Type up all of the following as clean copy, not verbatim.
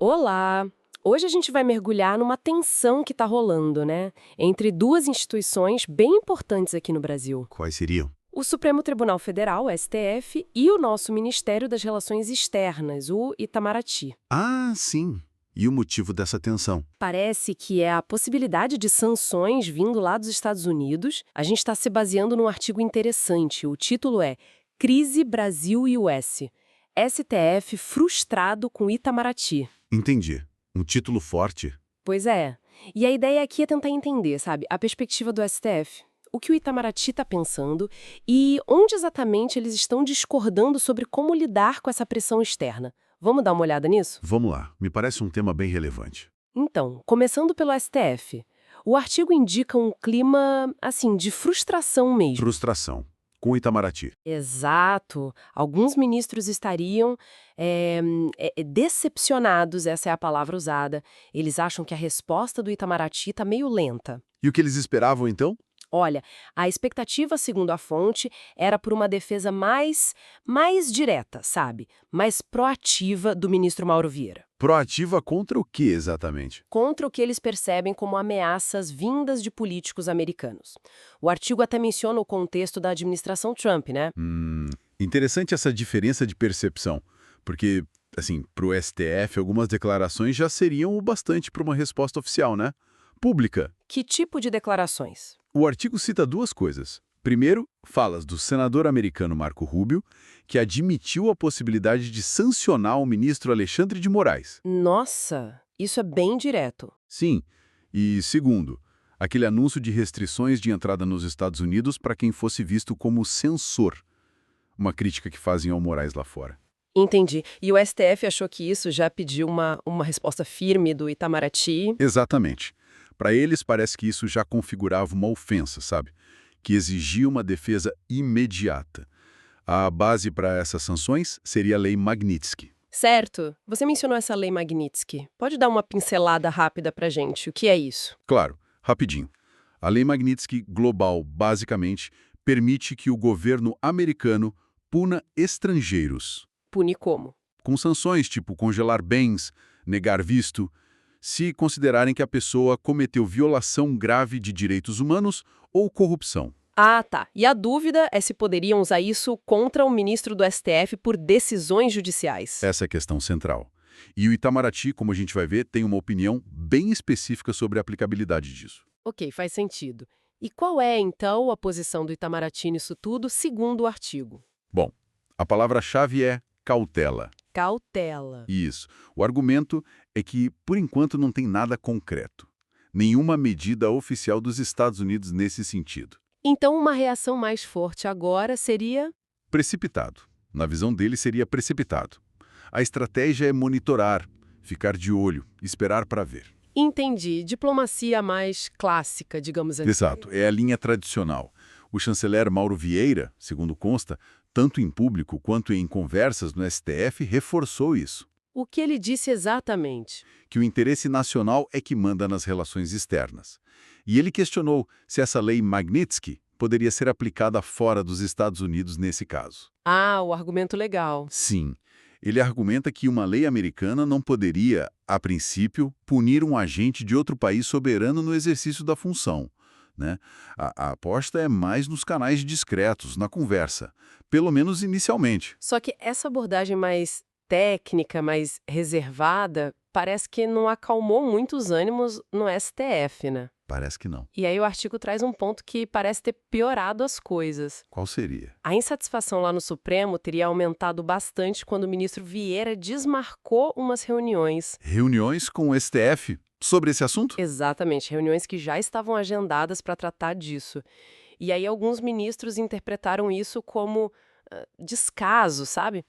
Olá! Hoje a gente vai mergulhar numa tensão que está rolando, né? Entre duas instituições bem importantes aqui no Brasil. Quais seriam? O Supremo Tribunal Federal, o STF, e o nosso Ministério das Relações Externas, o Itamaraty. Ah, sim. E o motivo dessa tensão? Parece que é a possibilidade de sanções vindo lá dos Estados Unidos. A gente está se baseando num artigo interessante. O título é Crise Brasil-US. STF frustrado com Itamaraty. Entendi. Um título forte. Pois é. E a ideia aqui é tentar entender, sabe, a perspectiva do STF. O que o Itamaraty está pensando e onde exatamente eles estão discordando sobre como lidar com essa pressão externa. Vamos dar uma olhada nisso? Vamos lá, me parece um tema bem relevante. Então, começando pelo STF. O artigo indica um clima, assim, de frustração mesmo. Frustração. Com o Itamaraty. Exato. Alguns ministros estariam decepcionados, essa é a palavra usada. Eles acham que a resposta do Itamaraty está meio lenta. E o que eles esperavam, então? Olha, a expectativa, segundo a fonte, era por uma defesa mais direta, sabe? Mais proativa do ministro Mauro Vieira. Proativa contra o que, exatamente? Contra o que eles percebem como ameaças vindas de políticos americanos. O artigo até menciona o contexto da administração Trump, né? Interessante essa diferença de percepção. Porque, assim, para o STF, algumas declarações já seriam o bastante para uma resposta oficial, né? Pública. Que tipo de declarações? O artigo cita duas coisas. Primeiro, falas do senador americano Marco Rubio, que admitiu a possibilidade de sancionar o ministro Alexandre de Moraes. Nossa, isso é bem direto. Sim. E segundo, aquele anúncio de restrições de entrada nos Estados Unidos para quem fosse visto como censor. Uma crítica que fazem ao Moraes lá fora. Entendi. E o STF achou que isso já pediu uma resposta firme do Itamaraty? Exatamente. Para eles, parece que isso já configurava uma ofensa, sabe? Que exigia uma defesa imediata. A base para essas sanções seria a Lei Magnitsky. Certo. Você mencionou essa lei Magnitsky. Pode dar uma pincelada rápida pra gente? O que é isso? Claro, rapidinho. A Lei Magnitsky Global, basicamente, permite que o governo americano puna estrangeiros, Punir como? com sanções tipo congelar bens, negar visto, se considerarem que a pessoa cometeu violação grave de direitos humanos ou corrupção. Ah, tá. E a dúvida é se poderiam usar isso contra o ministro do STF por decisões judiciais. Essa é a questão central. E o Itamaraty, como a gente vai ver, tem uma opinião bem específica sobre a aplicabilidade disso. Ok, faz sentido. E qual é, então, a posição do Itamaraty nisso tudo, segundo o artigo? Bom, a palavra-chave é cautela. Cautela. Isso. O argumento é que, por enquanto, não tem nada concreto. Nenhuma medida oficial dos Estados Unidos nesse sentido. Então, uma reação mais forte agora seria... Precipitado. Na visão dele, seria precipitado. A estratégia é monitorar, ficar de olho, esperar para ver. Entendi. Diplomacia mais clássica, digamos assim. Exato, é a linha tradicional. O chanceler Mauro Vieira, segundo consta, tanto em público quanto em conversas no STF, reforçou isso. O que ele disse exatamente? Que o interesse nacional é que manda nas relações externas. E ele questionou se essa lei Magnitsky poderia ser aplicada fora dos Estados Unidos nesse caso. Ah, o argumento legal. Sim, ele argumenta que uma lei americana não poderia, a princípio, punir um agente de outro país soberano no exercício da função, né? A aposta é mais nos canais discretos, na conversa, pelo menos inicialmente. Só que essa abordagem mais técnica, mais reservada, parece que não acalmou muito os ânimos no STF, né? Parece que não. E aí o artigo traz um ponto que parece ter piorado as coisas. Qual seria? A insatisfação lá no Supremo teria aumentado bastante quando o ministro Vieira desmarcou umas reuniões. Reuniões com o STF sobre esse assunto? Exatamente, reuniões que já estavam agendadas para tratar disso. E aí alguns ministros interpretaram isso como descaso, sabe?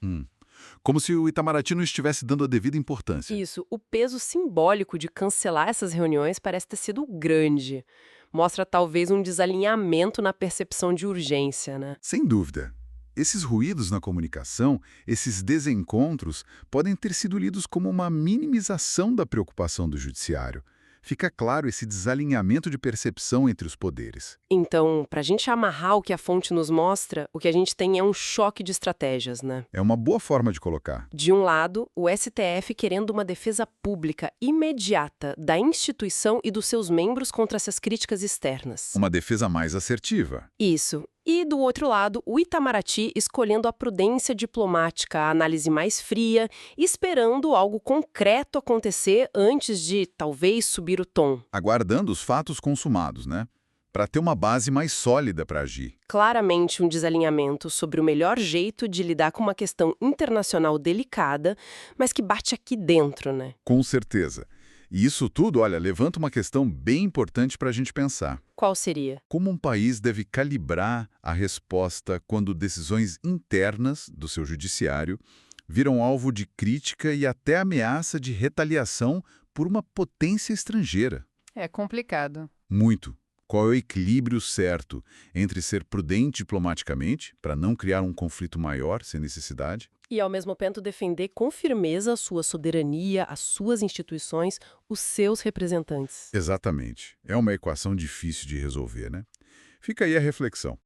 Como se o Itamaraty não estivesse dando a devida importância. Isso, o peso simbólico de cancelar essas reuniões parece ter sido grande. Mostra talvez um desalinhamento na percepção de urgência, né? Sem dúvida. Esses ruídos na comunicação, esses desencontros, podem ter sido lidos como uma minimização da preocupação do judiciário, fica claro esse desalinhamento de percepção entre os poderes. Então, para a gente amarrar o que a fonte nos mostra, o que a gente tem é um choque de estratégias, né? É uma boa forma de colocar. De um lado, o STF querendo uma defesa pública imediata da instituição e dos seus membros contra essas críticas externas. Uma defesa mais assertiva. Isso. E, do outro lado, o Itamaraty escolhendo a prudência diplomática, a análise mais fria, esperando algo concreto acontecer antes de, talvez, subir o tom. Aguardando os fatos consumados, né? Para ter uma base mais sólida para agir. Claramente um desalinhamento sobre o melhor jeito de lidar com uma questão internacional delicada, mas que bate aqui dentro, né? Com certeza. E isso tudo, olha, levanta uma questão bem importante para a gente pensar. Qual seria? Como um país deve calibrar a resposta quando decisões internas do seu judiciário viram alvo de crítica e até ameaça de retaliação por uma potência estrangeira? É complicado. Muito. Qual é o equilíbrio certo entre ser prudente diplomaticamente, para não criar um conflito maior sem necessidade, E, ao mesmo tempo, defender com firmeza a sua soberania, as suas instituições, os seus representantes. exatamente. É uma equação difícil de resolver, né? Fica aí a reflexão.